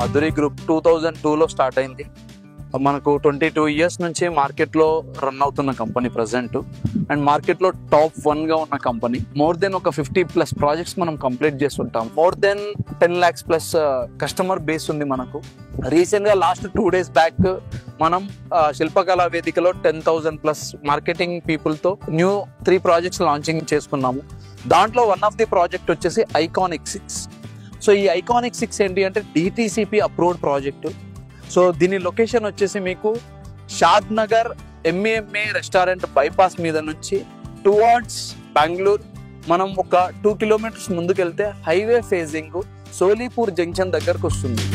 అదురి group 2002లో start అయింది. మనకు 22 years నుంచి మార్కెట్లో రన్ అవుతున్న కంపెనీ ప్రజెంట్. అండ్ మార్కెట్లో టాప్ 1గా ఉన్న కంపెనీ. మోర్ దెన్ ఒక 50+ ప్రాజెక్ట్స్ మనం కంప్లీట్ చేస్తుంటాం. More than 10 lakhs+ customer base ఉంది మనకు. రీసెంట్గా లాస్ట్ 2 days బ్యాక్ మనం శిల్పకళా వేదికలో 10,000+ మార్కెటింగ్ పీపుల్తో న్యూ 3 ప్రాజెక్ట్స్ లాంచింగ్ చేసుకున్నాము. దాంట్లో వన్ ఆఫ్ ది ప్రాజెక్ట్ వచ్చేసి ఐకానిక్ 6. సో ఈ ఐకానిక్ 6 ఏంటి అంటే DTCP అప్రూవ్డ్ ప్రాజెక్టు. సో దీని లొకేషన్ వచ్చేసి మీకు షాద్ నగర్ MAMA రెస్టారెంట్ బైపాస్ మీద నుంచి టువర్డ్స్ బెంగళూరు మనం ఒక 2 kilometers ముందుకెళ్తే హైవే ఫేజింగ్ సోలీపూర్ జంక్షన్ దగ్గరకు వస్తుంది.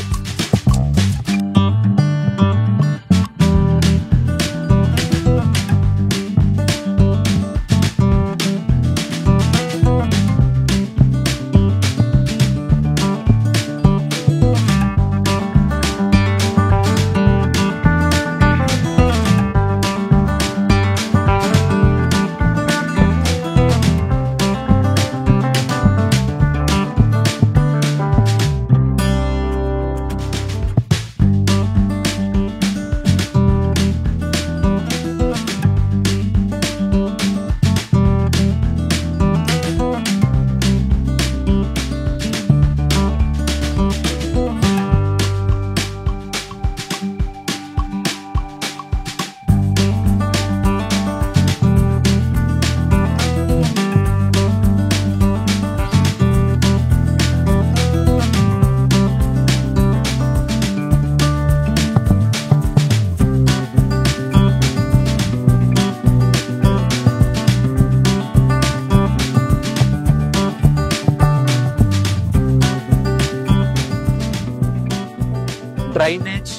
Drainage,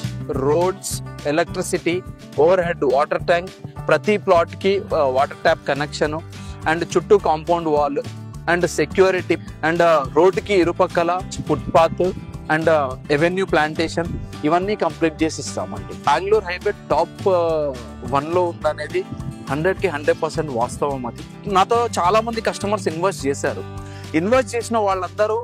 roads, electricity, over head water tank, ప్రతి ప్లాట్కి వాటర్ ట్యాప్ కనెక్షన్ అండ్ చుట్టూ compound wall and security and రోడ్డుకి ఇరుపక్కల ఫుట్పాత్ అండ్ ఎవెన్యూ ప్లాంటేషన్ ఇవన్నీ కంప్లీట్ చేసి ఇస్తామండి. బెంగళూరు హైవే టాప్ 1లో ఉందనేది 100కి 100% వాస్తవం. అది నాతో చాలా మంది కస్టమర్స్ ఇన్వెస్ట్ చేశారు. ఇన్వెస్ట్ చేసిన వాళ్ళందరూ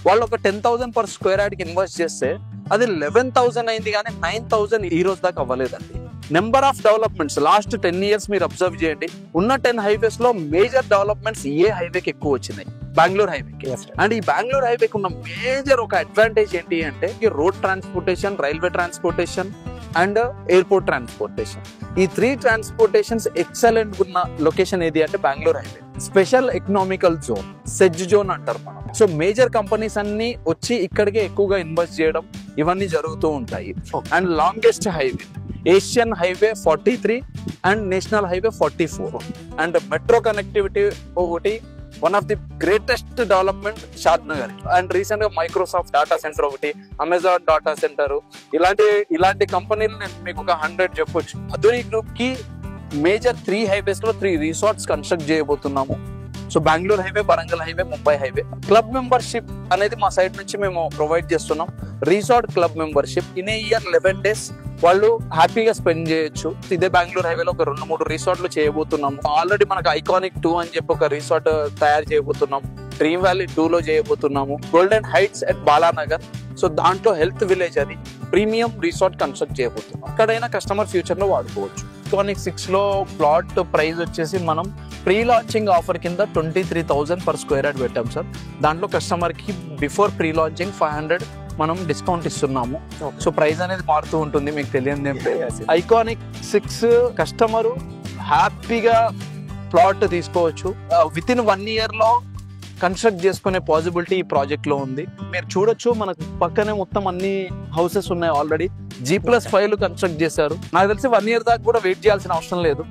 వాళ్ళు ఒక 10,000 per square yardకి ఇన్వెస్ట్ చేస్తే అది 11,000 అయింది, కానీ 9,000 ఈ రోజు దాకా అవ్వలేదండి. Number of developments last 10 years మీరు అబ్జర్వ్ చేయండి. ఉన్న 10 highways లో మేజర్ డెవలప్మెంట్స్ ఏ హైవేకి ఎక్కువ వచ్చినాయి? బెంగళూరు హైవేకి. అండ్ ఈ బెంగళూరు హైవేకి ఉన్న మేజర్ ఒక అడ్వాంటేజ్ ఏంటి అంటే road transportation, railway transportation and airport transportation. ఈ 3 ట్రాన్స్పోర్టేషన్స్ ఎక్సలెంట్ ఉన్న లొకేషన్ ఏది అంటే Bengaluru highway. Special economical zone, SEZ zone అంటారు మనం. సో మేజర్ కంపెనీస్ అన్ని వచ్చి ఇక్కడికే ఎక్కువగా ఇన్వెస్ట్ చేయడం ఇవన్నీ జరుగుతూ ఉంటాయి. And longest highway Asian highway 43 and national highway 44. And metro connectivity ఒకటి one of the greatest development Shadnagar. And recent గా మైక్రోసాఫ్ట్ డాటా సెంటర్ ఒకటి, అమెజాన్ డాటా సెంటర్, ఇలాంటి కంపెనీలు నేను మీకు ఒక 100 చెప్పొచ్చు. అదురి గ్రూప్ కి మేజర్ 3 highways లో 3 resorts కన్స్ట్రక్ట్ చేయబోతున్నాము. So Bengaluru highway, Warangal highway, Mumbai highway. Club membership అనేది మా సైడ్ నుంచి మేము ప్రొవైడ్ చేస్తున్నాం. Resort club membership in a year 11 days వాళ్ళు హ్యాపీగా స్పెండ్ చేయొచ్చు. ఇదే బెంగళూరు హైవేలో ఒక 2-3 రిసార్ట్లు చేయబోతున్నాము. ఆల్రెడీ మనకు ఐకానిక్ 2 అని చెప్పి ఒక రిసార్ట్ తయారు చేయబోతున్నాం. డ్రీమ్ వ్యాలీ 2లో చేయబోతున్నాము. Golden heights at Balanagar. So దాంట్లో హెల్త్ విలేజ్ అది ప్రీమియం రిసార్ట్ కన్స్ట్రక్ట్ చేయబోతున్నాం. ఎక్కడైనా కస్టమర్ ఫ్యూచర్ లో వాడుకోవచ్చు. ఐకానిక్ 6లో ప్లాట్ ప్రైస్ వచ్చేసి మనం ప్రీ లాంచింగ్ ఆఫర్ కింద 23,000 per square yard పెట్టాం సార్. దాంట్లో కస్టమర్ కి బిఫోర్ ప్రీ లాంచింగ్ 500 మనం డిస్కౌంట్ ఇస్తున్నాము. సో ప్రైస్ అనేది మారుతూ ఉంటుంది, మీకు తెలియదు. ఐకానిక్ 6 కస్టమరు హ్యాపీగా ప్లాట్ తీసుకోవచ్చు. విత్ ఇన్ 1 year లో కన్స్ట్రక్ట్ చేసుకునే పాసిబిలిటీ ఈ ప్రాజెక్ట్ లో ఉంది. మీరు చూడొచ్చు, మనకు పక్కనే మొత్తం అన్ని హౌసెస్ ఉన్నాయి. ఆల్రెడీ G+5 కన్స్ట్రక్ట్ చేశారు. నాకు తెలిసి 1 year దాకా కూడా వెయిట్ చేయాల్సిన అవసరం లేదు.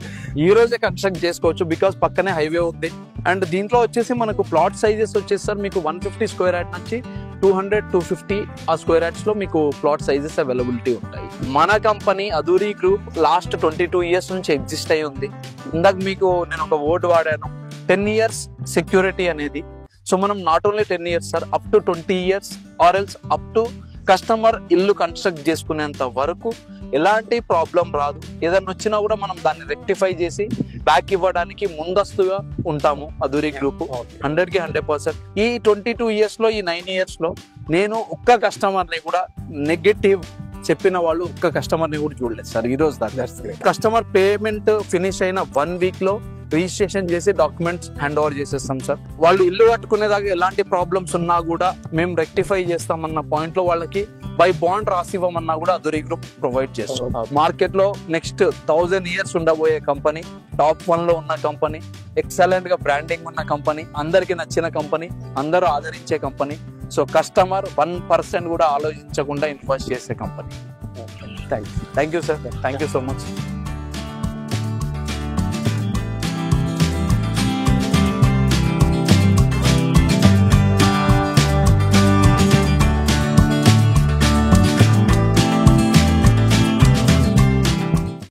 ఈ రోజే కన్స్ట్రక్ట్ చేసుకోవచ్చు, బికాస్ పక్కనే హైవే ఉంది. అండ్ దీంట్లో వచ్చేసి మనకు ప్లాట్ సైజెస్ వచ్చేసి సార్ మీకు 150 square yard నుంచి 200-250 ఆ స్క్వేర్ యార్డ్స్ లో మీకు ప్లాట్ సైజెస్ అవైలబిలిటీ ఉంటాయి. మన కంపెనీ అదురి గ్రూప్ లాస్ట్ 22 years నుంచి ఎగ్జిస్ట్ అయి ఉంది. ఇందాక మీకు నేను ఒక వర్డ్ వాడాను, 10 years సెక్యూరిటీ అనేది. సో మనం not only 10 years sir, up to 20 years or else up to customer ఇల్లు కన్స్ట్రక్ట్ చేసుకునేంత వరకు ఎలాంటి ప్రాబ్లం రాదు. ఏదైనా వచ్చినా కూడా మనం దాన్ని రెక్టిఫై చేసి బ్యాక్ ఇవ్వడానికి ముందస్తుగా ఉంటాము అధూరి గ్రూప్ 100కి 100%. ఈ 22 years లో, ఈ 9 years లో నేను ఒక్క కస్టమర్ని కూడా నెగటివ్ చెప్పిన వాళ్ళు ఒక్క కస్టమర్ని కూడా చూడలేదు సార్ ఈ రోజు దాకా. కస్టమర్ పేమెంట్ ఫినిష్ అయిన 1 week లో రిజిస్ట్రేషన్ చేసి డాక్యుమెంట్స్ హ్యాండ్ ఓవర్ చేసేస్తాం సార్. వాళ్ళు ఇల్లు కట్టుకునేదాకా ఎలాంటి ప్రాబ్లమ్స్ ఉన్నా కూడా మేము రెక్టిఫై చేస్తామన్న పాయింట్ లో వాళ్ళకి బై బాండ్ రాసివ్వమన్నా కూడా అధూరి గ్రూప్ ప్రొవైడ్ చేస్తాం. మార్కెట్ లో నెక్స్ట్ 1000 years ఉండబోయే కంపెనీ, టాప్ 1 లో ఉన్న కంపెనీ, ఎక్సలెంట్ గా బ్రాండింగ్ ఉన్న కంపెనీ, అందరికి నచ్చిన కంపెనీ, అందరూ ఆదరించే కంపెనీ. సో కస్టమర్ 1% కూడా ఆలోచించకుండా ఇన్వెస్ట్ చేసే company. Thank you sir, thank you so much.